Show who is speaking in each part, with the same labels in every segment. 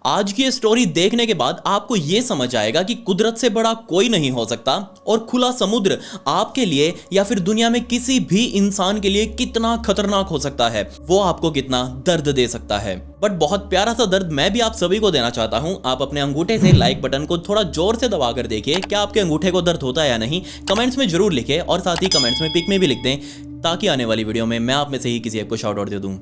Speaker 1: आज की ये स्टोरी देखने के बाद आपको ये समझ आएगा कि कुदरत से बड़ा कोई नहीं हो सकता और खुला समुद्र आपके लिए या फिर दुनिया में किसी भी इंसान के लिए कितना खतरनाक हो सकता है, वो आपको कितना दर्द दे सकता है। बट बहुत प्यारा सा दर्द मैं भी आप सभी को देना चाहता हूं। आप अपने अंगूठे से लाइक बटन को थोड़ा जोर से दबाकर देखिए, क्या आपके अंगूठे को दर्द होता है या नहीं। कमेंट्स में जरूर लिखें और साथ ही कमेंट्स में पिक में भी लिख दें, ताकि आने वाली वीडियो में मैं आप में से ही किसी एक को शाउट आउट दे दूं।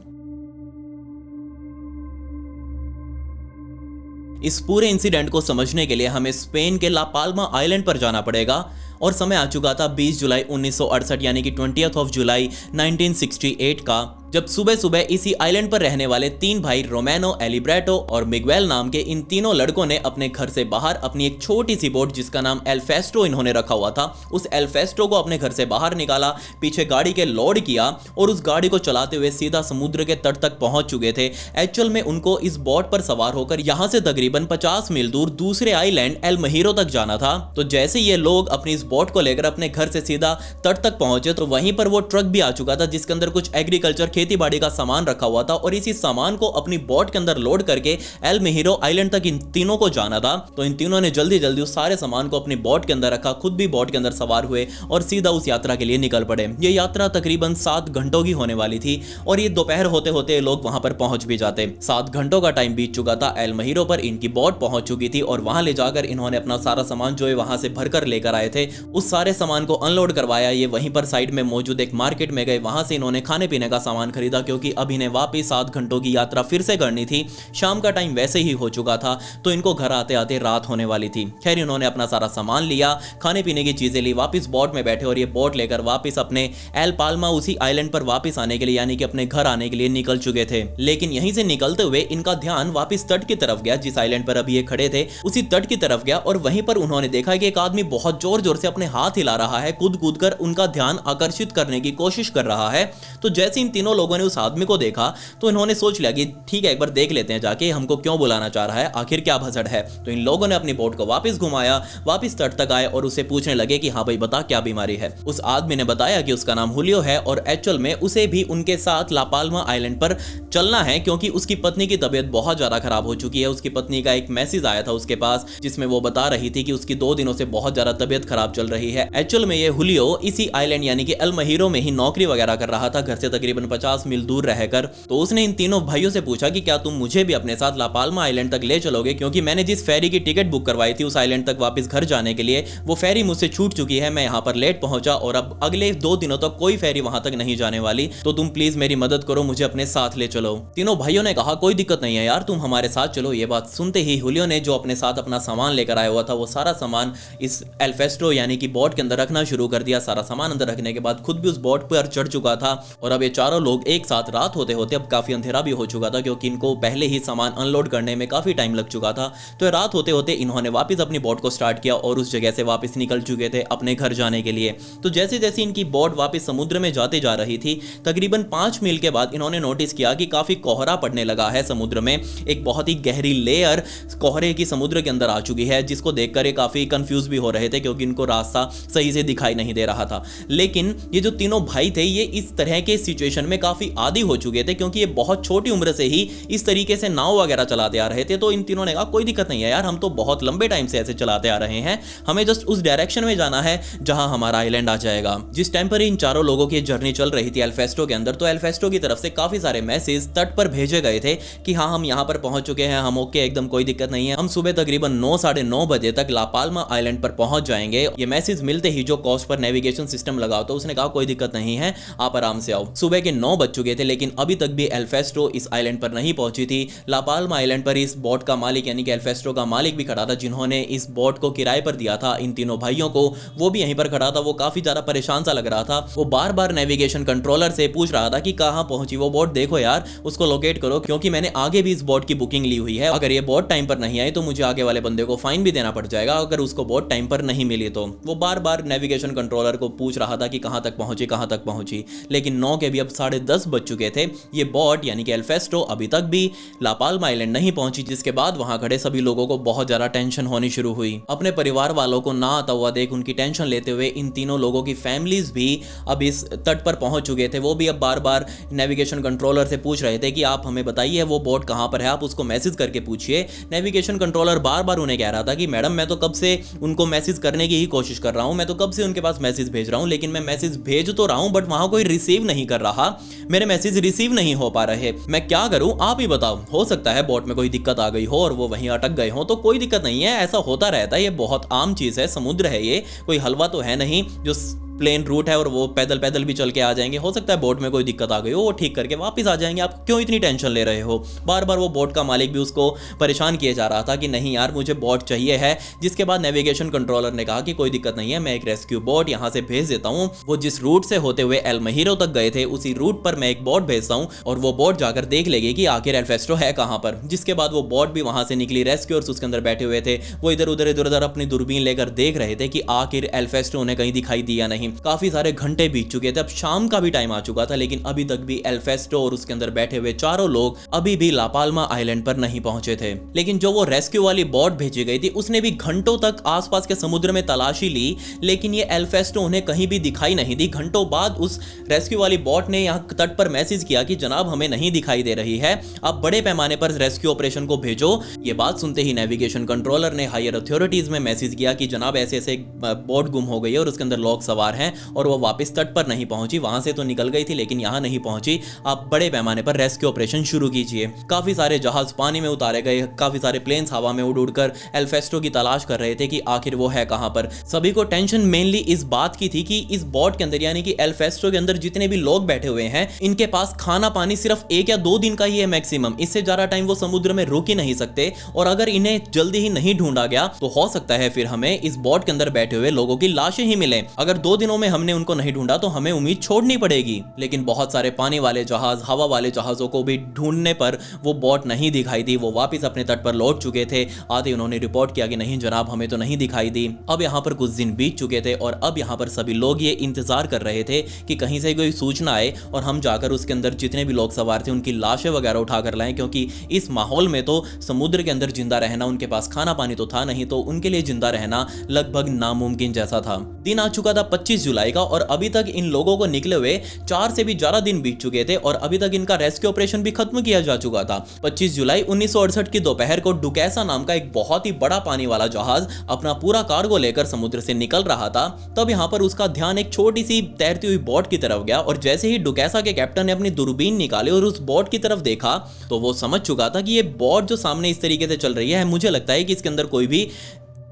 Speaker 1: इस पूरे इंसिडेंट को समझने के लिए हमें स्पेन के ला पाल्मा आइलैंड पर जाना पड़ेगा और समय आ चुका था 20 जुलाई 1968 यानी कि 20th जुलाई 1968 का, जब सुबह सुबह इसी आइलैंड पर रहने वाले तीन भाई रोमेनो, एलिब्रेटो और मिगुएल नाम के इन तीनों लड़कों ने अपने घर से बाहर अपनी एक छोटी सी बोट जिसका नाम एल फेस्टो इन्होंने रखा हुआ था, उस एल फेस्टो को अपने घर से बाहर निकाला, पीछे गाड़ी के लोड किया और उस गाड़ी को चलाते हुए सीधा समुद्र के तट तक पहुंच चुके थे। एक्चुअल में उनको इस बोट पर सवार होकर यहां से तकरीबन 50 मील दूर दूसरे आइलैंड एल महिरो तक जाना था। तो जैसे ये लोग अपनी इस बोट को लेकर अपने घर से सीधा तट तक पहुंचे तो वहीं पर वो ट्रक भी आ चुका था जिसके अंदर कुछ एग्रीकल्चर खेती बाड़ी का सामान रखा हुआ था और इसी सामान को अपनी बोट के अंदर लोड करके एल महिरो आइलैंड तक इन तीनों को जाना था। तो इन तीनों ने जल्दी जल्दी उस सारे सामान को अपनी बोट के अंदर रखा, खुद भी बोट के अंदर सवार हुए और सीधा उस यात्रा के लिए निकल पड़े। ये यात्रा तकरीबन 7 घंटों की होने वाली थी और ये दोपहर होते होते लोग वहां पर पहुंच भी जाते। 7 घंटों का टाइम बीत चुका था, एल महिरो पर इनकी बोट पहुंच चुकी थी और वहां ले जाकर इन्होंने अपना सारा सामान जो है वहां से भरकर लेकर आए थे उस सारे सामान को अनलोड करवाया। ये वहीं पर साइड में मौजूद एक मार्केट में गए, वहां से इन्होंने खाने पीने का सामान खरीदा क्योंकि अब इन्हें वापस 7 घंटों की यात्रा फिर से करनी थी। शाम का टाइम वैसे ही हो चुका था तो इनको घर आते आते रात होने वाली थी। खैर इन्होंने अपना सारा सामान लिया, खाने पीने की चीजें ली, वापस बोट में बैठे और ये बोट लेकर वापस अपने एल पाल्मा उसी आइलैंड पर वापस आने के लिए यानी कि अपने घर आने के लिए निकल चुके थे। लेकिन यहीं से निकलते हुए इनका ध्यान वापस तट की तरफ गया, जिस आइलैंड पर अभी ये खड़े थे उसी तट की तरफ गया और वहीं पर उन्होंने देखा कि एक आदमी बहुत जोर जोर से अपने हाथ हिला रहा है, कूद कूद कर उनका ध्यान आकर्षित करने की कोशिश कर रहा है। तो जैसे इन तीनों लोगों ने उस आदमी को देखा तो इन्होंने सोच लिया कि ठीक है एक बार देख लेते हैं जाके हमको क्यों बुलाना चाह रहा है, आखिर क्या भसड़ है। तो इन लोगों ने अपनी बोट को वापस घुमाया, वापस तट तक आए और उससे पूछने लगे कि हाँ भाई बता क्या बीमारी है। उस आदमी ने बताया कि उसका नाम हुलियो है और एक्चुअल में उसे भी उनके साथ ला पाल्मा आइलैंड पर चलना है क्योंकि उसकी पत्नी की तबीयत बहुत ज्यादा खराब हो चुकी है। उसकी पत्नी का एक मैसेज आया था उसके पास जिसमें वो बता रही थी कि उसकी 2 दिनों से बहुत ज्यादा तबीयत खराब चल रही है। एक्चुअल में ये हुलियो इसी आइलैंड यानी कि एल महिरो में ही नौकरी वगैरह कर रहा था, घर से तकरीबन 50 मील दूर रहकर। तो उसने इन तीनों भाइयों से पूछा कि क्या तुम मुझे भी अपने साथ ला पाल्मा आइलैंड तक ले चलोगे, क्योंकि मैंने जिस फेरी की टिकट बुक करवाई थी उस आइलैंड तक वापस घर जाने के लिए वो फेरी मुझसे छूट चुकी है, मैं यहाँ पर लेट पहुंचा और अब अगले 2 दिनों तक कोई फेरी वहां तक नहीं जाने वाली, तो तुम प्लीज मेरी मदद करो, मुझे अपने साथ ले चलो। तीनों भाइयों ने कहा कोई दिक्कत नहीं है यार, तुम हमारे साथ चलो। ये बात सुनते ही हुलियो ने जो अपने साथ अपना सामान लेकर आया हुआ था वो सारा सामान इस एल फेस्टो यानी कि बोट के अंदर रखना शुरू कर दिया। सारा सामान अंदर रखने के बाद खुद भी उस बोट पर चढ़ चुका था और अब ये चारों लोग एक साथ, रात होते होते अब काफी अंधेरा भी हो चुका था क्योंकि इनको पहले ही सामान अनलोड करने में काफी टाइम लग चुका था। तो रात होते होते इन्होंने वापस अपनी बोट को स्टार्ट किया और उस जगह से वापस निकल चुके थे अपने घर जाने के लिए। तो जैसे जैसे इनकी बोट वापस समुद्र में जाते जा रही थी तकरीबन 5 मील के बाद इन्होंने नोटिस किया कि काफी कोहरा पड़ने लगा है समुद्र में, एक बहुत ही गहरी लेयर कोहरे की समुद्र के अंदर आ चुकी है, जिसको देखकर ये काफी कंफ्यूज भी हो रहे थे क्योंकि इनको रास्ता सही से दिखाई नहीं दे रहा था। लेकिन ये जो तीनों भाई थे ये इस तरह के सिचुएशन में काफी आदी हो चुके थे क्योंकि ये बहुत छोटी उम्र से ही इस तरीके से नाव वगैरह चलाते आ रहे थे। तो इन तीनों ने कहा कोई दिक्कत नहीं है यार, हम तो बहुत लंबे टाइम से ऐसे चलाते आ रहे हैं, हमें जस्ट उस डायरेक्शन में जाना है जहां हमारा आइलैंड आ जाएगा। जिस टाइम पर इन चारों लोगों की जर्नी चल रही थी एल फेस्टो के अंदर, तो एल फेस्टो की तरफ से काफी सारे मैसेज तट पर भेजे गए थे कि हाँ हम यहाँ पर पहुंच चुके हैं, हम ओके, एकदम कोई दिक्कत नहीं है, हम सुबह तकरीबन 9 साढ़े 9 बजे तक ला पाल्मा आइलैंड पर पहुंच जाएंगे। ये मैसेज मिलते ही जो कोस्ट पर नेविगेशन सिस्टम लगा तो उसने कहा कोई दिक्कत नहीं है, आप आराम से आओ। सुबह के 9 बज चुके थे लेकिन अभी तक भी एल फेस्टो इस आइलैंड पर नहीं पहुंची थी। ला पाल्मा आइलैंड पर इस बोट का मालिक यानी कि एल फेस्टो का मालिक भी खड़ा था जिन्होंने इस बोट को किराए पर दिया था इन तीनों भाइयों को, वो भी यहीं पर खड़ा था। वो काफी ज्यादा परेशान सा लग रहा था, वो बार बार नेविगेशन कंट्रोलर से पूछ रहा था कि कहां पहुंची वो बोट, देखो यार उसको लोकेट करो क्योंकि मैंने आगे भी इस बोट की बुकिंग ली हुई है, अगर ये बोट टाइम पर नहीं आई तो मुझे आगे वाले बंदे को फाइन भी देना पड़ जाएगा अगर उसको बोट टाइम पर नहीं मिली। तो वो बार बार नेविगेशन कंट्रोलर को पूछ रहा था कि कहां तक पहुंची, लेकिन 9 के भी अब 9:30 10:30 बज चुके थे। ये बोट यानी कि एल्फेस्टो अभी तक भी ला पाल्मा आइलैंड नहीं पहुंची, जिसके बाद वहां खड़े सभी लोगों को बहुत ज्यादा टेंशन होनी शुरू हुई। अपने परिवार वालों को ना आता हुआ देख उनकी टेंशन लेते हुए इन तीनों लोगों की फैमिलीज भी अब इस तट पर पहुंच चुके थे। वो भी अब बार बार नेविगेशन कंट्रोलर से पूछ रहे थे कि आप हमें बताइए वो बोट कहां पर है, आप उसको मैसेज करके पूछिए। नेविगेशन कंट्रोलर बार बार उन्हें कह रहा था कि मैडम मैं तो कब से उनको मैसेज करने की ही कोशिश कर रहा हूं, मैं तो कब से उनके पास मैसेज भेज रहा हूं, लेकिन मैं मैसेज भेज तो रहा हूं बट वहां कोई रिसीव नहीं कर रहा, मेरे मैसेज रिसीव नहीं हो पा रहे, मैं क्या करूं आप ही बताओ। हो सकता है बोट में कोई दिक्कत आ गई हो और वो वहीं अटक गए हो, तो कोई दिक्कत नहीं है, ऐसा होता रहता है, ये बहुत आम चीज है, समुद्र है, ये कोई हलवा तो है नहीं जो प्लेन रूट है और वो पैदल पैदल भी चल के आ जाएंगे। हो सकता है बोट में कोई दिक्कत आ गई हो, वो ठीक करके वापस आ जाएंगे, आप क्यों इतनी टेंशन ले रहे हो। बार बार वो बोट का मालिक भी उसको परेशान किए जा रहा था कि नहीं यार मुझे बोट चाहिए है। जिसके बाद नेविगेशन कंट्रोलर ने कहा कि कोई दिक्कत नहीं है, मैं एक रेस्क्यू बोट यहाँ से भेज देता हूँ। वो जिस रूट से होते हुए एल महिरो तक गए थे उसी रूट पर मैं एक बोट भेजता हूँ और वो बोट जाकर देख लेगी कि आखिर एल्फेस्टो है कहाँ पर। जिसके बाद वो बोट भी वहां से निकली, रेस्क्यूअर्स उसके अंदर बैठे हुए थे, वो इधर उधर अपनी दूरबीन लेकर देख रहे थे कि आखिर एल्फेस्टो उन्हें कहीं दिखाई दिया नहीं। काफी सारे घंटे बीत चुके थे, अब शाम का भी टाइम आ चुका था, लेकिन अभी तक भी एल्फेस्टो और उसके अंदर बैठे हुए चारों लोग अभी भी ला पाल्मा आइलैंड पर नहीं पहुंचे थे। लेकिन जो वो रेस्क्यू वाली बोट भेजी गई थी उसने भी घंटों तक आसपास के समुद्र में तलाशी ली, लेकिन ये एल्फेस्टो उन्हें कहीं भी दिखाई नहीं दी। घंटों बाद उस रेस्क्यू वाली बोट ने यहाँ तट पर मैसेज किया कि जनाब हमें नहीं दिखाई दे रही है, आप बड़े पैमाने पर रेस्क्यू ऑपरेशन को भेजो। ये बात सुनते ही नेविगेशन कंट्रोलर ने हायर अथॉरिटीज में मैसेज किया कि जनाब ऐसे ऐसे बोट गुम हो गई है और उसके अंदर लोग सवार हैं और वो वापस तट पर नहीं पहुंची, वहां से तो निकल गई थी लेकिन यहां नहीं पहुंची, आप बड़े पैमाने पर रेस्क्यू ऑपरेशन शुरू कीजिए। काफी सारे जहाज पानी में उतारे गए, काफी सारे प्लेन्स हवा में उड़ उड़कर एल्फेस्टो की तलाश कर रहे थे कि आखिर वो है कहां पर। सभी को टेंशन मेनली इस बात की थी कि इस बोट के अंदर यानी कि एल्फेस्टो के अंदर जितने भी लोग बैठे हुए हैं इनके पास खाना पानी सिर्फ 1 या 2 दिन का ही है मैक्सिमम, इससे ज्यादा टाइम वो समुद्र में रुक ही नहीं सकते और अगर इन्हें जल्दी ही नहीं ढूंढा गया तो हो सकता है फिर हमें इस बोट के अंदर बैठे हुए लोगों की लाशें ही मिले। अगर 2 दिनों में हमने उनको नहीं ढूंढा तो हमें उम्मीद छोड़नी पड़ेगी। लेकिन बहुत सारे पानी वाले जहाज, हवा वाले जहाजों को भी ढूंढने पर वो बोट नहीं दिखाई दी, वो वापस अपने तट पर लौट चुके थे। आते उन्होंने रिपोर्ट किया कि नहीं जनाब हमें तो नहीं दिखाई दी। अब यहाँ पर कुछ दिन बीत चुके थे और अब यहाँ पर सभी लोग ये इंतजार कर रहे थे कि कहीं से कोई सूचना आए और हम जाकर उसके अंदर जितने भी लोग सवार थे उनकी लाशें वगैरह उठाकर लाएं, क्योंकि इस माहौल में तो समुद्र के अंदर जिंदा रहना, उनके पास खाना पानी तो था नहीं, तो उनके लिए जिंदा रहना लगभग नामुमकिन जैसा था। दिन आ चुका था 25 जुलाई का और अभी तक इन लोगों को निकले हुए 4 से भी ज्यादा दिन बीत चुके थे और अभी तक इनका रेस्क्यू ऑपरेशन भी खत्म किया जा चुका था। 25 जुलाई 1968 की दोपहर को डुकैसा नाम का एक बहुत ही बड़ा पानी वाला जहाज अपना पूरा कार्गो लेकर समुद्र से निकल रहा था। तब यहाँ पर उसका ध्यान एक छोटी सी तैरती हुई बोट की तरफ गया और जैसे ही डुकैसा के कैप्टन ने अपनी दूरबीन निकाली और उस बोट की तरफ देखा तो वो समझ चुका था कि ये बोट जो सामने इस तरीके से चल रही है, मुझे लगता है कि इसके अंदर कोई भी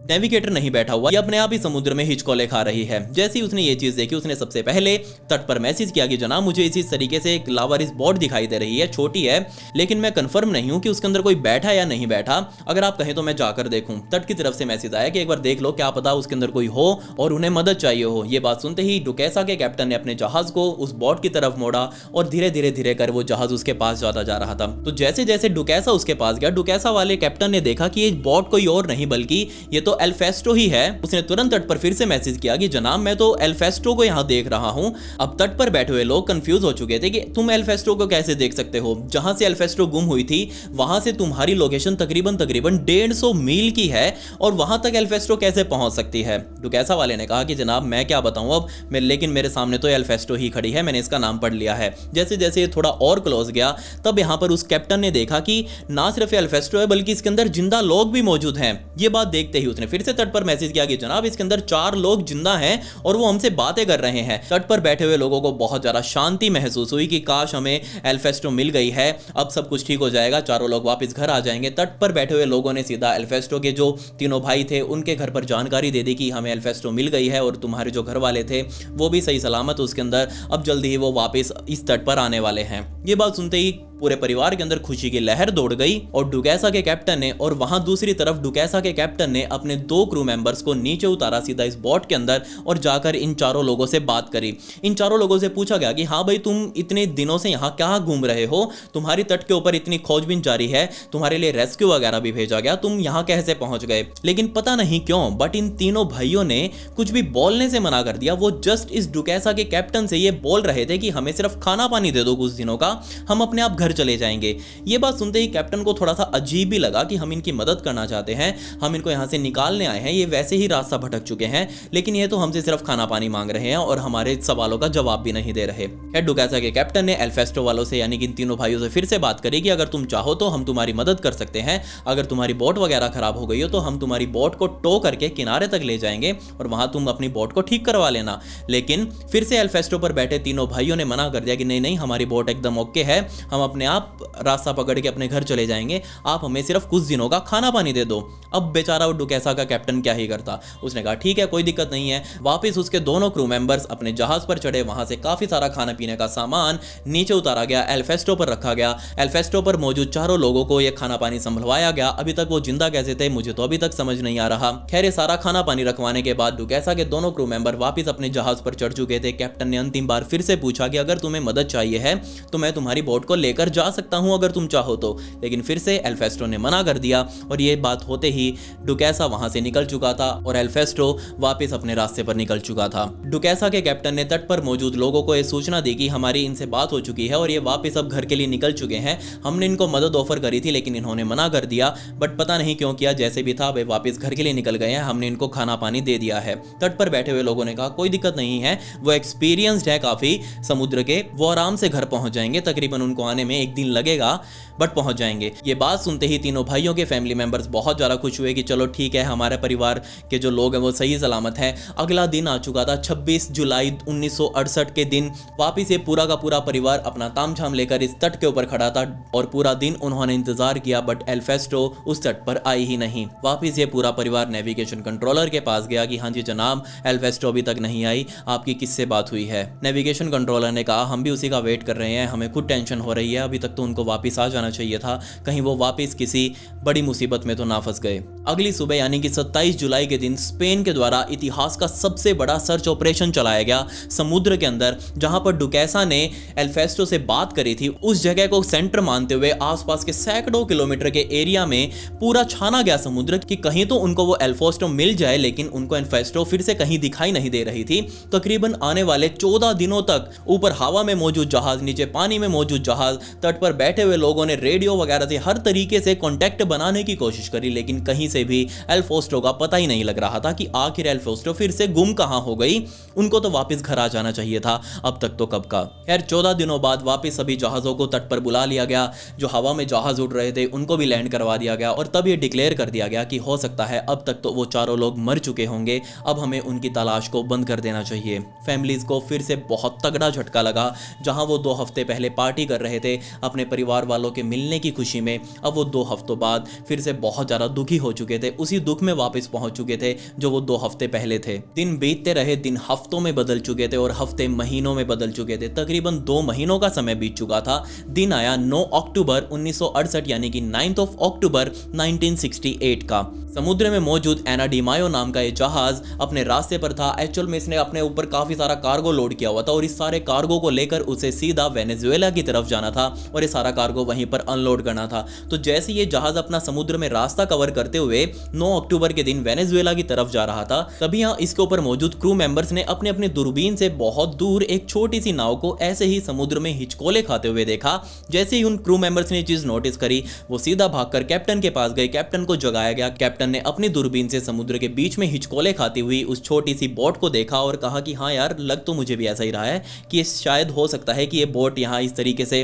Speaker 1: नेविगेटर नहीं बैठा हुआ, ये अपने आप ही समुद्र में हिचकोले खा रही है। जैसे ही उसने ये चीज देखी उसने सबसे पहले तट पर मैसेज किया कि जनाब मुझे इसी तरीके से एक लावारिस बोट दिखाई दे रही है, छोटी है लेकिन मैं कंफर्म नहीं हूं कि उसके अंदर कोई बैठा या नहीं बैठा, अगर आप कहें तो मैं जाकर देखूं। तट की तरफ से मैसेज आया कि एक बार देख लो, क्या पता उसके अंदर कोई हो और उन्हें मदद चाहिए हो। ये बात सुनते ही डुकैसा के कैप्टन ने अपने जहाज को उस बोट की तरफ मोड़ा और धीरे धीरे कर वो जहाज उसके पास जाता जा रहा था। तो जैसे जैसे डुकैसा उसके पास गया, डुकैसा वाले कैप्टन ने देखा कि ये बोट कोई और नहीं बल्कि ये तो एल्फेस्टो ही है। उसने तुरंत तट पर फिर से मैसेज किया कि जनाब मैं तो एल्फेस्टो को यहाँ देख रहा हूँ। अब तट पर बैठे हुए लोग कंफ्यूज हो चुके थे कि तुम एल्फेस्टो को कैसे देख सकते हो, जहां से एल्फेस्टो गुम हुई थी वहां से तुम्हारी लोकेशन तकरीबन 150 मील की है और वहां तक एल्फेस्टो कैसे पहुंच सकती है। डुकैसा वाले ने कहा कि जनाब मैं क्या बताऊं अब, लेकिन मेरे सामने तो एल्फेस्टो ही खड़ी है, मैंने इसका नाम पढ़ लिया है। जैसे जैसे थोड़ा और क्लोज गया तब यहाँ पर उस कैप्टन ने देखा कि ना सिर्फ एल्फेस्टो है बल्कि इसके अंदर जिंदा लोग भी मौजूद हैं। ये बात देखते ही उसने फिर से तट पर मैसेज किया कि जनाब इसके अंदर 4 लोग जिंदा हैं और वो हमसे बातें कर रहे हैं। तट पर बैठे हुए लोगों को बहुत ज्यादा शांति महसूस हुई कि काश हमें एल्फेस्टो मिल गई है, अब सब कुछ ठीक हो जाएगा, चारों लोग वापस घर आ जाएंगे। तट पर बैठे हुए लोगों ने सीधा एल्फेस्टो के जो तीनों भाई थे उनके घर पर जानकारी दे दी कि हमें एल्फेस्टो मिल गई है और तुम्हारे जो घर वाले थे वो भी सही सलामत उसके अंदर, अब जल्दी ही वो वापस इस तट पर आने वाले हैं। ये बात सुनते ही पूरे परिवार के अंदर खुशी की लहर दौड़ गई और डुकैसा के कैप्टन ने और वहां दूसरी तरफ डुकैसा के कैप्टन ने अपने 2 क्रू मेंबर्स को नीचे उतारा सीधा इस बोट के अंदर और जाकर इन चारों लोगों से बात करी। इन चारों लोगों से पूछा गया कि हाँ भाई, तुम इतने दिनों से यहाँ क्या घूम रहे हो, तुम्हारी तट के ऊपर इतनी खोजबीन जारी है, तुम्हारे लिए रेस्क्यू वगैरह भी भेजा गया, तुम यहाँ कैसे पहुंच गए। लेकिन पता नहीं क्यों बट इन तीनों भाइयों ने कुछ भी बोलने से मना कर दिया। वो जस्ट इस डुकैसा के कैप्टन से ये बोल रहे थे कि हमें सिर्फ खाना पानी दे दो कुछ दिनों का, हम अपने आप घर चले जाएंगे। ये बात सुनते ही कैप्टन को थोड़ा सा अजीब भी लगा कि हम इनकी मदद करना चाहते हैं, हम इनको यहाँ से निकालने आए हैं, ये वैसे ही रास्ता भटक चुके हैं, लेकिन ये तो हमसे सिर्फ खाना पानी मांग रहे हैं और हमारे सवालों का जवाब भी नहीं दे रहे। डुकैसा के कैप्टन ने एल्फेस्टो वालों से यानी कि इन तीनों भाइयों से फिर से बात करी कि अगर तुम चाहो तो हम तुम्हारी मदद कर सकते हैं, अगर तुम्हारी बोट वगैरह खराब हो गई हो तो हम तुम्हारी बोट को टो करके किनारे तक ले जाएंगे और वहां तुम अपनी बोट को ठीक करवा लेना। लेकिन फिर से एल्फेस्टो पर बैठे तीनों भाइयों ने मना कर दिया कि नहीं नहीं, हमारी बोट एकदम ओके है, हम अपने आप रास्ता पकड़ के अपने घर चले जाएंगे, आप हमें सिर्फ कुछ दिनों का खाना पानी दे दो। अब बेचारा डुकैसा का कैप्टन क्या ही करता, उसने कहा ठीक है कोई दिक्कत नहीं है। वापिस उसके दोनों क्रू मेंबर्स अपने जहाज पर चढ़े, वहां से काफी सारा खाना पीने का सामान नीचे उतारा गया, एल्फेस्टो पर रखा गया। एल्फेस्टो पर मौजूद चारों लोगों को यह खाना पानी संभलवाया गया। अभी तक वो जिंदा कैसे थे मुझे तो अभी तक समझ नहीं आ रहा। खैर ये सारा खाना पानी रखवाने के बाद डुकैसा के दोनों क्रू मेंबर वापस अपने जहाज पर चढ़ चुके थे। कैप्टन ने अंतिम बार फिर से पूछा कि अगर तुम्हें मदद चाहिए है तो मैं तुम्हारी बोट को लेकर जा सकता हूं अगर तुम चाहो तो, लेकिन फिर से एल्फेस्टो ने मना कर दिया और ये बात होते ही डुकैसा वहां से निकल चुका था और एल्फेस्टो वापस अपने रास्ते पर निकल चुका था। डुकैसा के कैप्टन ने तट पर मौजूद लोगों को यह सूचना दी कि हमारी इनसे बात हो चुकी है और ये वापस अब घर के लिए निकल चुके हैं, हमने इनको मदद ऑफर करी थी लेकिन इन्होंने मना कर दिया, बट पता नहीं क्यों किया, जैसे भी था वे वापस घर के लिए निकल गए हैं, हमने इनको खाना पानी दे दिया है। तट पर बैठे हुए लोगों ने कहा कोई दिक्कत नहीं है, वो एक्सपीरियंस्ड है काफी समुद्र के, वो आराम से घर पहुंच जाएंगे, तकरीबन उनको आने में 1 दिन लगेगा बट पहुंच जाएंगे। ये बात सुनते ही तीनों भाइयों के फैमिली मेंबर्स बहुत ज्यादा खुश हुए कि चलो ठीक है, हमारे परिवार के जो लोग हैं वो सही सलामत हैं। अगला दिन आ चुका था 26 जुलाई 1968 के दिन। वापिस ये पूरा का पूरा परिवार अपना तामझाम लेकर इस तट के ऊपर खड़ा था और पूरा दिन उन्होंने इंतजार किया बट एल्फेस्टो उस तट पर आई ही नहीं। वापिस ये पूरा परिवार नेविगेशन कंट्रोलर के पास गया कि हाँ जी जनाब, एल्फेस्टो अभी तक नहीं आई, आपकी किससे बात हुई है। नेविगेशन कंट्रोलर ने कहा हम भी उसी का वेट कर रहे हैं, हमें खुद टेंशन हो रही है, अभी तक तो उनको वापस आ जाना चाहिए था, कहीं वो वापस किसी बड़ी मुसीबत में तो ना फंस गए। अगली सुबह यानी कि 27 जुलाई के दिन स्पेन के द्वारा इतिहास का सबसे बड़ा सर्च ऑपरेशन चलाया गया समुद्र के अंदर। जहां पर डुकैसा ने एल्फेस्टो से बात करी थी उस जगह को सेंटर मानते हुए आसपास के सैकड़ों किलोमीटर के एरिया में पूरा छाना गया समुद्र कि कहीं तो उनको वो एल्फेस्टो मिल जाए, लेकिन उनको एल्फेस्टो फिर से कहीं दिखाई नहीं दे रही थी। तकरीबन आने वाले 14 दिनों तक ऊपर हवा में मौजूद जहाज, नीचे पानी में मौजूद जहाज, तट पर बैठे हुए लोगों ने रेडियो वगैरह से हर तरीके से कांटेक्ट बनाने की कोशिश करी, लेकिन कहीं से भी एल्फेस्टो का पता ही नहीं लग रहा था कि आखिर एल्फेस्टो फिर से गुम कहां हो गई। उनको तो वापस घर आ जाना चाहिए था, अब तक तो कब का। खैर 14 दिनों बाद वापस सभी जहाजों को तट पर बुला लिया गया, जो हवा में जहाज उड़ रहे थे उनको भी लैंड करवा दिया गया और तब ये डिक्लेयर कर दिया गया कि हो सकता है अब तक तो वो चारों लोग मर चुके होंगे, अब हमें उनकी तलाश को बंद कर देना चाहिए। फैमिलीज को फिर से बहुत तगड़ा झटका लगा। जहां वो 2 हफ्ते पहले पार्टी कर रहे थे अपने परिवार वालों के मिलने की खुशी में, अब वो 2 हफ्तों बाद फिर से बहुत ज्यादा दुखी हो चुके थे, उसी दुख में वापस पहुंच चुके थे जो वो 2 हफ्ते पहले थे। दिन बीतते रहे, दिन हफ्तों में बदल चुके थे और हफ्ते महीनों में बदल चुके थे। तकरीबन 2 महीनों का समय बीत चुका था। दिन आया 9 अक्टूबर 1968 यानी कि 9 अक्टूबर 1968 का। समुद्र में मौजूद एना डी मायो नाम का ये जहाज अपने रास्ते पर था। एक्चुअल में इसने अपने ऊपर काफी सारा कार्गो लोड किया हुआ था और इस सारे कार्गो को लेकर उसे सीधा वेनेजुएला की तरफ जाना था और ये सारा कार्गो वहीं पर अनलोड करना था। तो जैसे ये जहाज अपना समुद्र में रास्ता कवर करते हुए 9 अक्टूबर के दिन वेनेजुएला की तरफ जा रहा था, तभी यहाँ इसके ऊपर मौजूद क्रू मेंबर्स ने अपने अपने दूरबीन से बहुत दूर एक छोटी सी नाव को ऐसे ही समुद्र में हिचकोले खाते हुए देखा। जैसे ही उन क्रू मेंबर्स ने चीज नोटिस करी, वो सीधा भागकर कैप्टन के पास गए। कैप्टन को जगाया गया। कैप्टन ने अपनी दूरबीन से समुद्र के बीच में हिचकोले खाती हुई उस छोटी सी बोट को देखा और कहा कि हाँ यार, लग तो मुझे भी ऐसा ही रहा है कि शायद हो सकता है कि ये बोट यहाँ इस तरीके से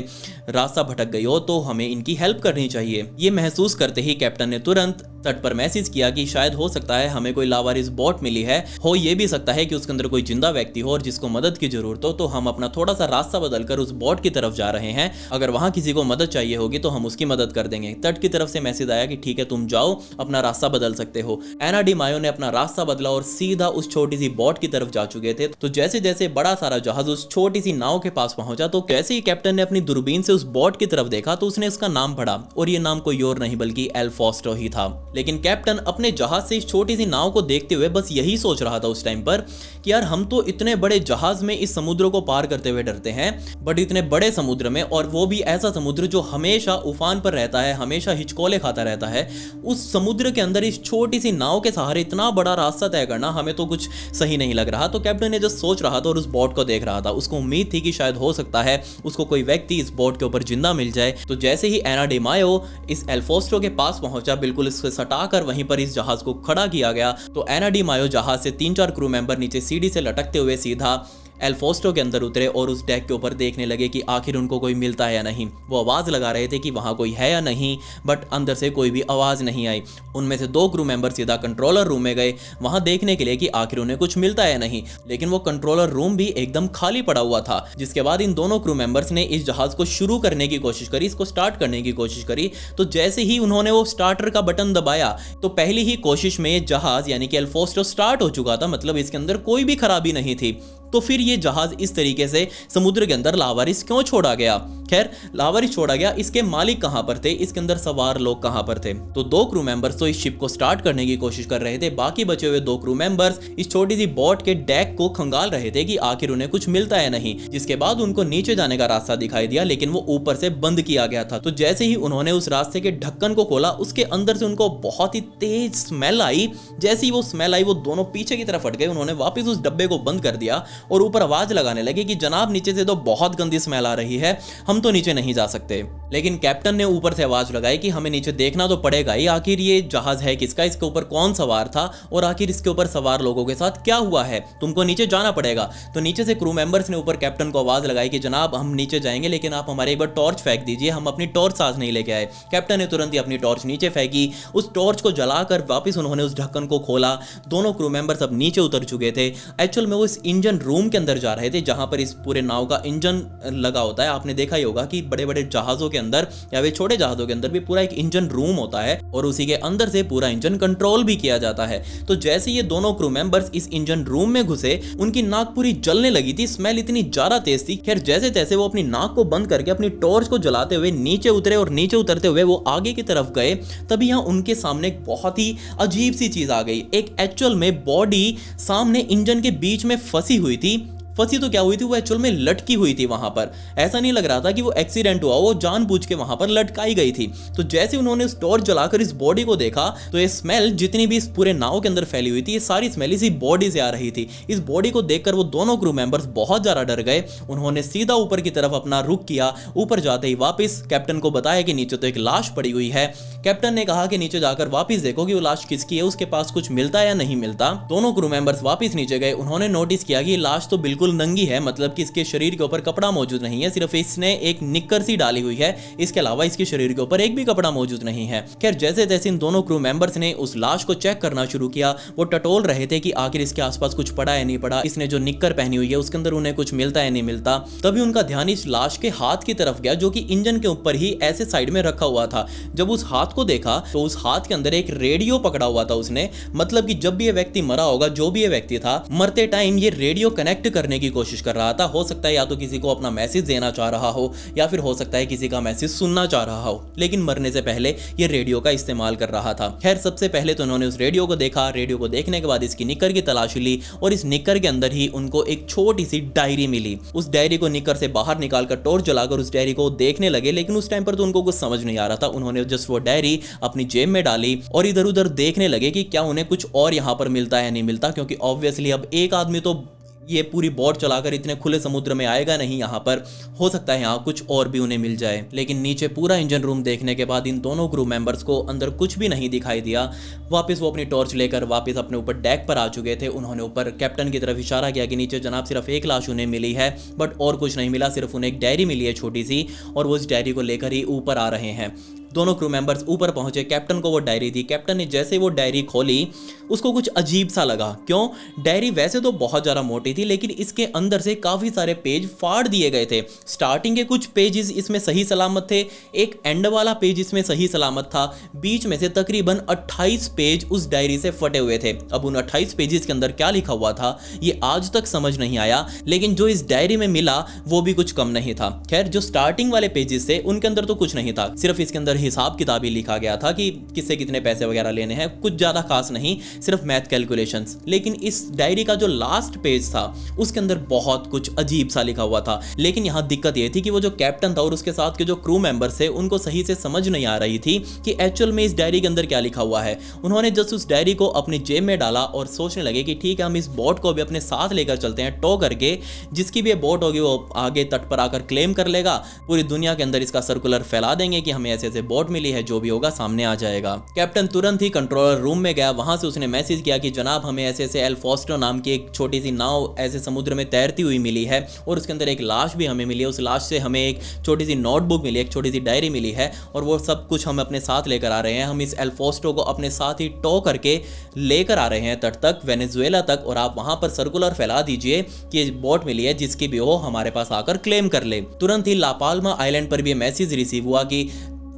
Speaker 1: रास्ता भटक गई हो, तो हमें इनकी हेल्प करनी चाहिए। ये महसूस करते ही कैप्टन ने तुरंत तट पर मैसेज किया कि शायद हो सकता है हमें कोई लावारिस बोट मिली है, हो ये भी सकता है कि उसके अंदर कोई जिंदा व्यक्ति हो और जिसको मदद की जरूरत हो, तो हम अपना थोड़ा सा रास्ता बदलकर उस बोट की तरफ जा रहे हैं, अगर वहां किसी को मदद चाहिए होगी तो हम उसकी मदद कर देंगे। तट की तरफ से मैसेज आया कि ठीक है तुम जाओ, अपना रास्ता बदल सकते हो। एना डी मायो ने अपना रास्ता बदला और सीधा उस छोटी सी बोट की तरफ जा चुके थे। तो जैसे जैसे बड़ा सारा जहाज उस छोटी सी नाव के पास पहुंचा, तो कैसे ही कैप्टन ने अपनी दूरबीन से उस बोट की तरफ देखा तो उसने इसका नाम पढ़ा, और ये नाम कोई और नहीं बल्कि एल फॉस्टो ही था। लेकिन कैप्टन अपने जहाज से इस छोटी सी नाव को देखते हुए बस यही सोच रहा था उस टाइम पर कि यार हम तो इतने बड़े जहाज में इस समुद्र को पार करते हुए डरते हैं, बट इतने बड़े समुद्र में, और वो भी ऐसा समुद्र जो हमेशा उफान पर रहता है, हमेशा हिचकोले खाता रहता है, उस समुद्र के अंदर इस छोटी सी नाव के सहारे इतना बड़ा रास्ता तय करना हमें तो कुछ सही नहीं लग रहा। तो कैप्टन ने जस्ट सोच रहा था और उस बोट को देख रहा था। उसको उम्मीद थी कि शायद हो सकता है उसको कोई व्यक्ति इस बोट के ऊपर जिंदा मिल जाए। तो जैसे ही एना डी मायो इस एल फॉस्टो के पास पहुंचा, बिल्कुल इससे सटाकर वहीं पर इस जहाज को खड़ा किया गया। तो एना डी मायो जहाज से 3-4 क्रू मेंबर नीचे सीढ़ी से लटकते हुए सीधा एल फॉस्टो के अंदर उतरे और उस डेक के ऊपर देखने लगे कि आखिर उनको कोई मिलता है या नहीं। वो आवाज़ लगा रहे थे कि वहाँ कोई है या नहीं, बट अंदर से कोई भी आवाज़ नहीं आई। उनमें से 2 क्रू मेंबर सीधा कंट्रोलर रूम में गए वहाँ देखने के लिए कि आखिर उन्हें कुछ मिलता है या नहीं, लेकिन वो कंट्रोलर रूम भी एकदम खाली पड़ा हुआ था। जिसके बाद इन दोनों क्रू मेंबर्स ने इस जहाज को शुरू करने की कोशिश करी, इसको स्टार्ट करने की कोशिश करी। तो जैसे ही उन्होंने वो स्टार्टर का बटन दबाया तो पहली ही कोशिश में जहाज यानी कि एल फॉस्टो स्टार्ट हो चुका था, मतलब इसके अंदर कोई भी खराबी नहीं थी। तो फिर ये जहाज इस तरीके से समुद्र के अंदर लावारिस क्यों छोड़ा गया? खैर, लावारिस छोड़ा गया, इसके मालिक कहां पर थे, इसके अंदर सवार लोग कहां पर थे? तो 2 क्रू मेंबर्स तो इस शिप को स्टार्ट करने की कोशिश कर रहे थे, बाकी बचे हुए 2 क्रू मेंबर्स इस छोटी सी बोट के डेक को खंगाल रहे थे कि आखिर उन्हें कुछ मिलता है नहीं। जिसके बाद उनको नीचे जाने का रास्ता दिखाई दिया, लेकिन वो ऊपर से बंद किया गया था। तो जैसे ही उन्होंने उस रास्ते के ढक्कन को खोला, उसके अंदर से उनको बहुत ही तेज स्मेल आई। जैसे ही वो स्मेल आई, वो दोनों पीछे की तरफ हट गए। उन्होंने वापस उस डब्बे को बंद कर दिया और ऊपर आवाज लगाने लगे कि जनाब नीचे से तो बहुत गंदी स्मेल आ रही है, हम तो नीचे नहीं जा सकते। लेकिन कैप्टन ने ऊपर से आवाज लगाई कि हमें नीचे देखना तो पड़ेगा ही, आखिर ये जहाज है किसका, इसके ऊपर कौन सवार था और आखिर इसके ऊपर सवार लोगों के साथ क्या हुआ है, तुमको नीचे जाना पड़ेगा। तो नीचे से क्रू मेंबर्स ने ऊपर कैप्टन को आवाज लगाई कि जनाब हम नीचे जाएंगे, लेकिन आप हमारे एक बार टॉर्च फेंक दीजिए, हम अपनी टॉर्च साथ नहीं लेके आए। कैप्टन ने तुरंत ही अपनी टॉर्च नीचे फेंकी, उस टॉर्च को जलाकर वापस उन्होंने उस ढक्कन को खोला। दोनों क्रू मेंबर्स अब नीचे उतर चुके थे। एक्चुअल में वो इस इंजन रूम के अंदर जा रहे थे जहां पर इस पूरे नाव का इंजन लगा होता है। आपने देखा ही होगा कि बड़े बड़े जहाजों के अंदर या वे छोटे जहाजों के अंदर भी पूरा एक इंजन रूम होता है और उसी के अंदर से पूरा इंजन कंट्रोल भी किया जाता है। तो जैसे ये दोनों क्रू मेंबर्स इस इंजन रूम में घुसे, उनकी नाक पूरी जलने लगी थी, स्मेल इतनी ज्यादा तेज थी। खैर, जैसे तैसे वो अपनी नाक को बंद करके अपनी टॉर्च को जलाते हुए नीचे उतरे और नीचे उतरते हुए वो आगे की तरफ गए। तभी यहाँ उनके सामने एक बहुत ही अजीब सी चीज आ गई। एक एक्चुअल में बॉडी सामने इंजन के बीच में फंसी हुई थी। फंसी तो क्या हुई थी, वो एक्चुअल में लटकी हुई थी वहां पर। ऐसा नहीं लग रहा था कि वो एक्सीडेंट हुआ, वो जानबूझ के वहां पर लटकाई गई थी। तो जैसे उन्होंने उस टॉर्च जलाकर इस बॉडी को देखा तो ये स्मेल जितनी भी इस पूरे नाव के अंदर फैली हुई थी, ये सारी स्मेल इसी बॉडी से आ रही थी। इस बॉडी को देखकर वो दोनों क्रू मेंबर्स बहुत ज्यादा डर गए। उन्होंने सीधा ऊपर की तरफ अपना रुख किया। ऊपर जाते ही वापस कैप्टन को बताया कि नीचे तो एक लाश पड़ी हुई है। कैप्टन ने कहा कि नीचे जाकर वापस देखो कि वो लाश किसकी है, उसके पास कुछ मिलता है या नहीं मिलता। दोनों क्रू मेंबर्स वापस नीचे गए। उन्होंने नोटिस किया कि लाश तो बिल्कुल नंगी है, मतलब कि इसके शरीर के ऊपर कपड़ा मौजूद नहीं है, सिर्फ इसने एक निक्कर सी डाली हुई है, इसके अलावा इसके शरीर के ऊपर एक भी कपड़ा मौजूद नहीं है। खैर, जैसे तैसे इन दोनों क्रू मेंबर्स ने उस लाश को चेक करना शुरू किया। वो टटोल रहे थे कि आखिर इसके आसपास कुछ पड़ा है नहीं पड़ा, इसने जो निक्कर पहनी हुई है उसके अंदर उन्हें कुछ मिलता है नहीं मिलता। तभी उनका ध्यान इस लाश के हाथ की तरफ गया जो कि इंजन के ऊपर ही ऐसे साइड में रखा हुआ था। जब उस हाथ को देखा तो उस हाथ के अंदर एक रेडियो पकड़ा हुआ था उसने, मतलब कि जब भी ये व्यक्ति मरा होगा, जो भी ये व्यक्ति था, मरते टाइम ये रेडियो कनेक्ट करने की कोशिश कर रहा था। हो सकता है या तो किसी को अपना मैसेज देना चाह रहा हो या फिर हो सकता है किसी का मैसेज सुनना चाह रहा हो, लेकिन मरने से पहले ये रेडियो का इस्तेमाल कर रहा था। खैर, सबसे पहले तो उन्होंने उस रेडियो को देखा। रेडियो को देखने के बाद इसकी निक्कर की तलाशी ली और इस निक्कर के अंदर ही उनको एक छोटी सी डायरी मिली। उस डायरी को निक्कर से बाहर निकालकर टॉर्च जलाकर उस डायरी को देखने लगे, लेकिन उस टाइम पर तो उनको कुछ समझ नहीं आ रहा था। उन्होंने जस्ट वो डायरी अपनी जेब में डाली और इधर उधर देखने लगे कि क्या उन्हें कुछ और यहाँ पर मिलता है या नहीं मिलता, क्योंकि ऑब्वियसली अब एक आदमी तो ये पूरी बोट चलाकर इतने खुले समुद्र में आएगा नहीं यहाँ पर, हो सकता है यहाँ कुछ और भी उन्हें मिल जाए। लेकिन नीचे पूरा इंजन रूम देखने के बाद इन दोनों क्रू मेंबर्स को अंदर कुछ भी नहीं दिखाई दिया। वापस वो अपनी टॉर्च लेकर वापस अपने ऊपर डेक पर आ चुके थे। उन्होंने ऊपर कैप्टन की तरफ इशारा किया कि नीचे जनाब सिर्फ एक लाश उन्हें मिली है, बट और कुछ नहीं मिला, सिर्फ उन्हें एक डायरी मिली है छोटी सी, और वो इस डायरी को लेकर ही ऊपर आ रहे हैं। दोनों क्रू मेंबर्स ऊपर पहुंचे, कैप्टन को वो डायरी दी। कैप्टन ने जैसे वो डायरी खोली उसको कुछ अजीब सा लगा। क्यों? डायरी वैसे तो बहुत ज़्यादा मोटी थी, लेकिन इसके अंदर से काफ़ी सारे पेज फाड़ दिए गए थे। स्टार्टिंग के कुछ पेजेस इसमें सही सलामत थे, एक एंड वाला पेज इसमें सही सलामत था, बीच में से तकरीबन 28 पेज उस डायरी से फटे हुए थे। अब उन 28 पेजेस के अंदर क्या लिखा हुआ था ये आज तक समझ नहीं आया, लेकिन जो इस डायरी में मिला वो भी कुछ कम नहीं था। खैर, जो स्टार्टिंग वाले पेजेस थे उनके अंदर तो कुछ नहीं था, सिर्फ इसके अंदर हिसाब किताब ही लिखा गया था कि किससे कितने पैसे वगैरह लेने हैं, कुछ ज़्यादा खास नहीं, सिर्फ मैथ कैलकुलेशंस। लेकिन इस डायरी का जो लास्ट पेज था उसके अंदर बहुत कुछ अजीब सा लिखा हुआ था। लेकिन यहाँ दिक्कत ये थी कि वो जो कैप्टन था और उसके साथ के जो क्रू मेंबर्स थे उनको सही से समझ नहीं आ रही थी कि एक्चुअल में इस डायरी के अंदर क्या लिखा हुआ है। उन्होंने जस्ट उस डायरी को अपनी जेब में डाला और सोचने लगे कि ठीक है, हम इस बोट को भी अपने साथ लेकर चलते हैं, टो करके जिसकी भी ये बोट होगी वो आगे तट पर आकर क्लेम कर लेगा, पूरी दुनिया के अंदर इसका सर्कुलर फैला देंगे कि हमें ऐसे ऐसे बोट मिली है, जो भी होगा सामने आ जाएगा। कैप्टन तुरंत ही कंट्रोलर रूम में गया, वहां से उसने मैसेज किया कि जनाब, हमें ऐसे ऐसे एल फॉस्टो नाम की एक छोटी सी नाव ऐसे समुद्र में तैरती हुई मिली है और उसके अंदर एक लाश भी हमें मिली है, उस लाश से हमें एक छोटी सी नोटबुक मिली है, एक छोटी सी डायरी मिली है और वो सब कुछ हम अपने साथ लेकर आ रहे हैं। हम इस एल फॉस्टो को अपने साथ ही टो करके लेकर आ रहे हैं तट तक, वेनेजुएला तक, और आप वहां पर सर्कुलर फैला दीजिए कि बोट मिली है, जिसकी भी हो हमारे पास आकर क्लेम कर ले। तुरंत ही ला पाल्मा आइलैंड पर भी मैसेज रिसीव हुआ कि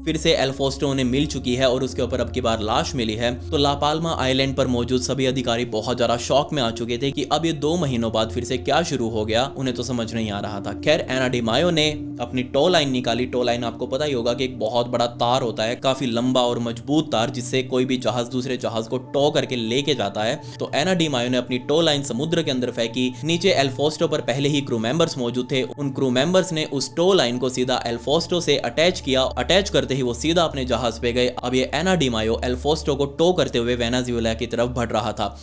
Speaker 1: फिर से एल फॉस्टो उन्हें मिल चुकी है और उसके ऊपर अब की बार लाश मिली है। तो ला पाल्मा आइलैंड पर मौजूद सभी अधिकारी बहुत ज्यादा शॉक में आ चुके थे कि अब ये 2 महीनों बाद फिर से क्या शुरू हो गया, उन्हें तो समझ नहीं आ रहा था। खैर, एना डी मायो ने अपनी टो लाइन निकाली। टो लाइन आपको पता ही होगा कि एक बहुत बड़ा तार होता है, काफी लंबा और मजबूत तार, जिससे कोई भी जहाज दूसरे जहाज को टो करके लेके जाता है। तो एना डी मायो ने अपनी टो लाइन समुद्र के अंदर फेंकी। नीचे एल फॉस्टो पर पहले ही क्रू मेंबर्स मौजूद थे, उन क्रू मेंबर्स ने उस टो लाइन को सीधा एल फॉस्टो से अटैच किया। अटैच करते ही वो सीधा अपने जहाज पे गए। अब ये एना डी मायो एल फॉस्टो को टो करते हुए वेनेजुएला की तरफ बढ़ रहा था।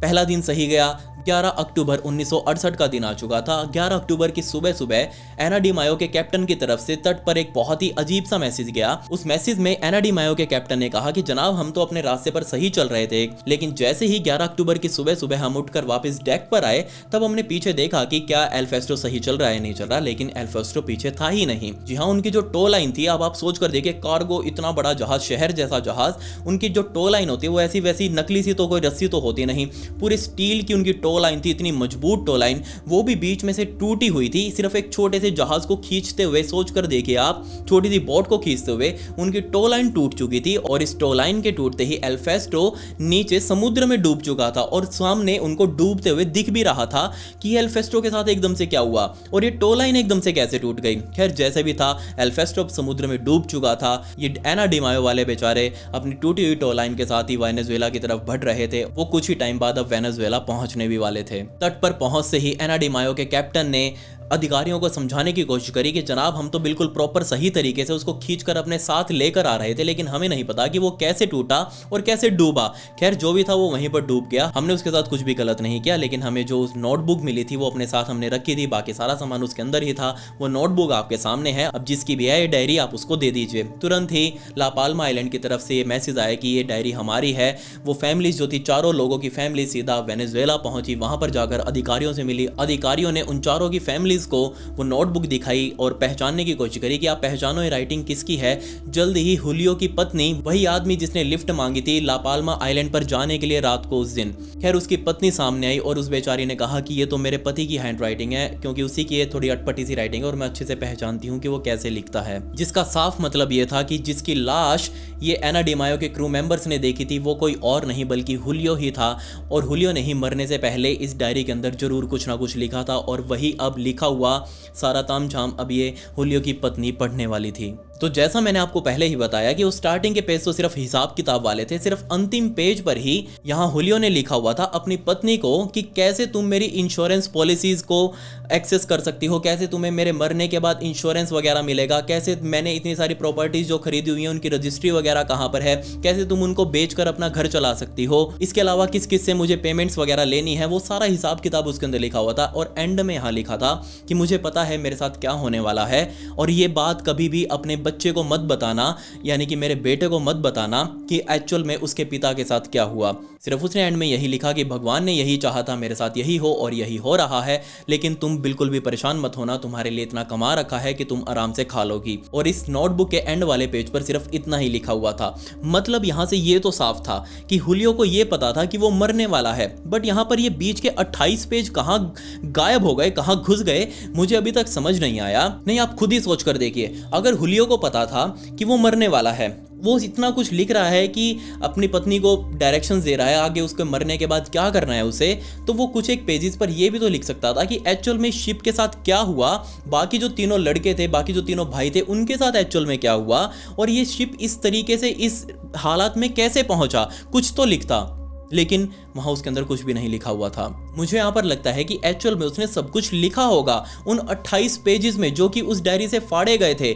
Speaker 1: पहला दिन सही गया। 11 अक्टूबर 1968 का दिन आ चुका था। 11 अक्टूबर की सुबह सुबह एना डी मायो के कैप्टन की तरफ से तट पर एक बहुत ही अजीब सा मैसेज गया। उस मैसेज में एना डी मायो के कैप्टन ने कहा कि जनाब, हम तो अपने रास्ते पर सही चल रहे थे, लेकिन जैसे ही 11 अक्टूबर की सुबह सुबह हम उठकर वापस डेक पर आए, तब हमने पीछे देखा कि क्या एल फेस्टो सही चल रहा है, नहीं चल रहा, लेकिन एल फेस्टो पीछे था ही नहीं। जी हाँ, उनकी जो टो लाइन थी, अब आप सोच कर देखिए, कार्गो इतना बड़ा जहाज, शहर जैसा जहाज, उनकी जो टो लाइन होती है वो ऐसी वैसी नकली सी तो कोई रस्सी तो होती नहीं, पूरी स्टील की उनकी टो लाइन थी, इतनी मजबूत टो लाइन, वो भी बीच में से टूटी हुई थी। सिर्फ एक छोटे से जहाज को खींचते हुए, सोच कर देखिए आप, छोटी सी बोट को खींचते हुए उनकी टो लाइन टूट चुकी थी और इस टो लाइन के टूटते ही एल फेस्टो नीचे समुद्र में डूब चुका था और सामने उनको डूबते हुए दिख भी रहा था कि एल फेस्टो के साथ एकदम से क्या हुआ और ये टो लाइन एकदम से कैसे टूट गई। खैर, जैसे भी था, एल फेस्टो समुद्र में डूब चुका था। ये एना डी मायो वाले बेचारे अपनी टूटी हुई टो लाइन के साथ ही वेनेजुएला की तरफ बढ़ रहे थे। वो कुछ ही टाइम बाद अब वेनेजुएला पहुंचने भी वाले थे। तट पर पहुंच से ही एना डी मायो के कैप्टन ने अधिकारियों को समझाने की कोशिश करी कि जनाब, हम तो बिल्कुल प्रॉपर सही तरीके से उसको खींचकर अपने साथ लेकर आ रहे थे, लेकिन हमें नहीं पता कि वो कैसे टूटा और कैसे डूबा। खैर, जो भी था वो वहीं पर डूब गया। हमने उसके साथ कुछ भी गलत नहीं किया, लेकिन हमें जो उस नोटबुक मिली थी वो अपने साथ हमने रखी थी, बाकी सारा सामान उसके अंदर ही था। वो नोटबुक आपके सामने है, अब जिसकी भी है ये डायरी आप उसको दे दीजिए। तुरंत ही ला पाल्मा आइलैंड की तरफ से ये मैसेज आया कि ये डायरी हमारी है। वो फैमिलीज जो थी, चारों लोगों की फैमिली सीधा वेनेजुएला पहुंची, वहां पर जाकर अधिकारियों से मिली। अधिकारियों ने उन चारों की फैमिलीज को वो नोटबुक दिखाई और पहचानने की कोशिश करी कि आप पहचानो ये राइटिंग किसकी है। जल्द ही हुलियो की पत्नी, वही आदमी जिसने लिफ्ट मांगी थी ला पाल्मा आइलैंड पर जाने के लिए रात को उस दिन, खैर उसकी पत्नी सामने आई और उस बेचारी ने कहा कि ये तो मेरे पति की हैंड राइटिंग है, क्योंकि उसी की ये थोड़ी अटपटी सी राइटिंग है और मैं अच्छे से पहचानती हूँ कि वो कैसे लिखता है। जिसका साफ मतलब ये था कि जिसकी लाश ये एना डी मायो के क्रू मेंबर्स ने देखी थी वो कोई और नहीं बल्कि हुलियो ही था और हुलियो ने ही मरने से पहले इस डायरी के अंदर जरूर कुछ ना कुछ लिखा था और वही अब लिखा हुआ सारा तामझाम अब ये हुलियो की पत्नी पढ़ने वाली थी। तो जैसा मैंने आपको पहले ही बताया कि वो स्टार्टिंग के पेज तो सिर्फ हिसाब किताब वाले थे, सिर्फ अंतिम पेज पर ही यहाँ हुलियो ने लिखा हुआ था अपनी पत्नी को कि कैसे तुम मेरी इंश्योरेंस पॉलिसीज को एक्सेस कर सकती हो, कैसे तुम्हें मेरे मरने के बाद इंश्योरेंस वगैरह मिलेगा, कैसे मैंने इतनी सारी प्रॉपर्टीज जो खरीदी हुई हैं उनकी रजिस्ट्री वगैरह कहाँ पर है, कैसे तुम उनको बेचकर अपना घर चला सकती हो, इसके अलावा किस किस से मुझे पेमेंट्स वगैरह लेनी है, वो सारा हिसाब किताब उसके अंदर लिखा हुआ था। और एंड में यहाँ लिखा था कि मुझे पता है मेरे साथ क्या होने वाला है और ये बात कभी भी अपने बच्चे को मत बताना, यानी कि मेरे बेटे को मत बताना कि एक्चुअल में उसके पिता के साथ क्या हुआ। सिर्फ उसने एंड में यही लिखा कि भगवान ने यही चाहा था, मेरे साथ यही हो और यही हो रहा है, लेकिन तुम बिल्कुल भी परेशान मत होना, तुम्हारे लिए इतना कमा रखा है कि तुम आराम से खा लोगी। और इस नोटबुक के एंड वाले पेज पर सिर्फ इतना ही लिखा हुआ था। मतलब यहाँ से ये तो साफ था कि हुलियो को ये पता था कि वो मरने वाला है, बट यहाँ पर ये बीच के 28 पेज कहाँ गायब हो गए, कहाँ घुस गए, मुझे अभी तक समझ नहीं आया। नहीं, आप खुद ही सोच कर देखिए, अगर हुलियो को पता था कि वो मरने वाला है, वो इतना कुछ लिख रहा है कि अपनी पत्नी को डायरेक्शंस दे रहा है आगे उसके मरने के बाद क्या करना है उसे, तो वो कुछ एक पेजेस पर ये भी तो लिख सकता था कि एक्चुअल में शिप के साथ क्या हुआ, बाकी जो तीनों लड़के थे, बाकी जो तीनों भाई थे, उनके साथ एक्चुअल में क्या हुआ, और ये शिप इस तरीके से इस हालात में कैसे पहुंचा, कुछ तो लिखता। लेकिन वहाँ उसके अंदर कुछ भी नहीं लिखा हुआ था। मुझे यहाँ पर लगता है कि एक्चुअल में उसने सब कुछ लिखा होगा उन 28 पेजेस में, जो कि उस डायरी से फाड़े गए थे।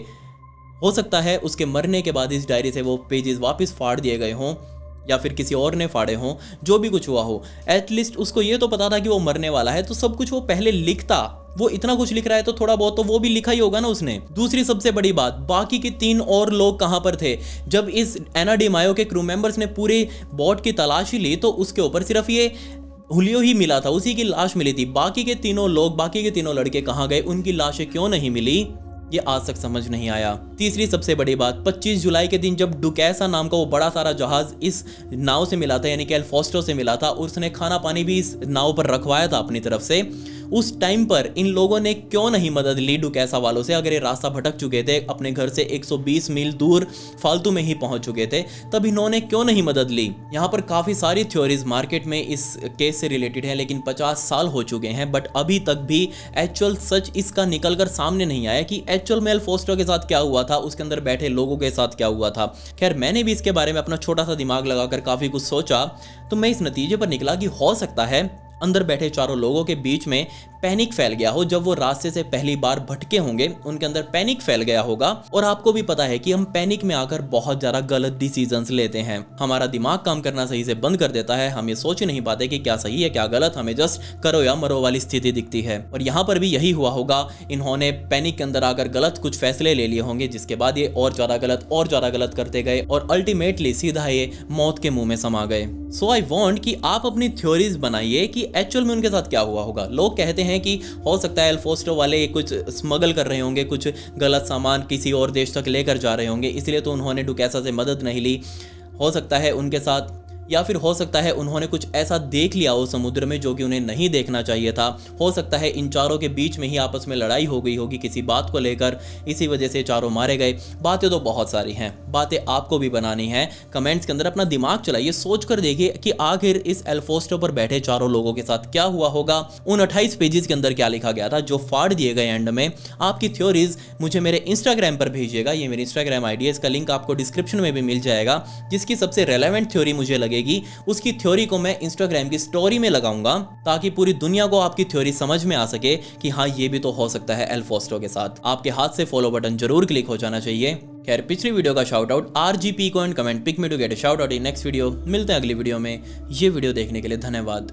Speaker 1: हो सकता है उसके मरने के बाद इस डायरी से वो पेजेस वापस फाड़ दिए गए हों, या फिर किसी और ने फाड़े हों, जो भी कुछ हुआ हो, एटलीस्ट उसको ये तो पता था कि वो मरने वाला है, तो सब कुछ वो पहले लिखता। वो इतना कुछ लिख रहा है तो थोड़ा बहुत तो वो भी लिखा ही होगा ना उसने। दूसरी सबसे बड़ी बात, बाकी के 3 और लोग कहाँ पर थे? जब इस एना डी मायो के क्रू मेंबर्स ने पूरे बोट की तलाशी ली तो उसके ऊपर सिर्फ ये हुलियो ही मिला था, उसी की लाश मिली थी। बाकी के तीनों लोग, बाकी के तीनों लड़के कहाँ गए, उनकी लाशें क्यों नहीं मिली, ये आज तक समझ नहीं आया। तीसरी सबसे बड़ी बात, 25 जुलाई के दिन जब डुकैसा नाम का वो बड़ा सारा जहाज इस नाव से मिला था, यानी कि एल फोस्टो से मिला था, और उसने खाना पानी भी इस नाव पर रखवाया था अपनी तरफ से, उस टाइम पर इन लोगों ने क्यों नहीं मदद ली डुकैसा वालों से? अगर ये रास्ता भटक चुके थे, अपने घर से 120 मील दूर फालतू में ही पहुंच चुके थे, तब इन्होंने क्यों नहीं मदद ली? यहाँ पर काफ़ी सारी थ्योरीज मार्केट में इस केस से रिलेटेड है, लेकिन 50 साल हो चुके हैं, बट अभी तक भी एक्चुअल सच इसका निकल कर सामने नहीं आया कि एक्चुअल में एल फोस्टो के साथ क्या हुआ था, उसके अंदर बैठे लोगों के साथ क्या हुआ था। खैर, मैंने भी इसके बारे में अपना छोटा सा दिमाग लगाकर काफ़ी कुछ सोचा, तो मैं इस नतीजे पर निकला कि हो सकता है अंदर बैठे चारों लोगों के बीच में पैनिक फैल गया हो। जब वो रास्ते से पहली बार भटके होंगे, उनके अंदर पैनिक फैल गया होगा। और आपको भी पता है कि हम पैनिक में आकर बहुत ज्यादा गलत डिसीजंस लेते हैं, हमारा दिमाग काम करना सही से बंद कर देता है, हम ये सोच ही नहीं पाते कि क्या सही है क्या गलत, हमें जस्ट करो या मरो वाली स्थिति दिखती है। और यहाँ पर भी यही हुआ होगा, इन्होंने पैनिक के अंदर आकर गलत कुछ फैसले ले लिए होंगे, जिसके बाद ये और ज्यादा गलत करते गए और अल्टीमेटली सीधा ये मौत के मुंह में समा गए। सो आई वांट कि आप अपनी थ्योरीज बनाइए कि एक्चुअल में उनके साथ क्या हुआ होगा। लोग कहते हैं कि हो सकता है एल फोस्टो वाले कुछ स्मगल कर रहे होंगे, कुछ गलत सामान किसी और देश तक लेकर जा रहे होंगे, इसलिए तो उन्होंने डुकैसा से मदद नहीं ली। हो सकता है उनके साथ, या फिर हो सकता है उन्होंने कुछ ऐसा देख लिया हो समुद्र में जो कि उन्हें नहीं देखना चाहिए था। हो सकता है इन चारों के बीच में ही आपस में लड़ाई हो गई होगी किसी बात को लेकर, इसी वजह से चारों मारे गए। बातें तो बहुत सारी हैं, बातें आपको भी बनानी हैं। कमेंट्स के अंदर अपना दिमाग चलाइए, सोच कर देखिए कि आखिर इस एल फोस्टो पर बैठे चारों लोगों के साथ क्या हुआ होगा, उन 28 पेजेस के अंदर क्या लिखा गया था जो फाड़ दिए गए एंड में। आपकी थ्योरीज मुझे मेरे इंस्टाग्राम पर भेजिएगा, ये मेरी इंस्टाग्राम आईडी है, इसका लिंक आपको डिस्क्रिप्शन में भी मिल जाएगा। जिसकी सबसे रेलेवेंट थ्योरी मुझे लगेगी, उसकी थ्योरी को मैं इंस्टाग्राम की स्टोरी में लगाऊंगा, ताकि पूरी दुनिया को आपकी थ्योरी समझ में आ सके कि हाँ, ये भी तो हो सकता है एल फोस्टो के साथ। आपके हाथ से फॉलो बटन जरूर क्लिक हो जाना चाहिए। खैर, पिछली वीडियो का शाउट आउट RGP को and comment pick me to get a shout out in next video. मिलते हैं अगली वीडियो में। ये वीडियो देखने के लिए धन्यवाद।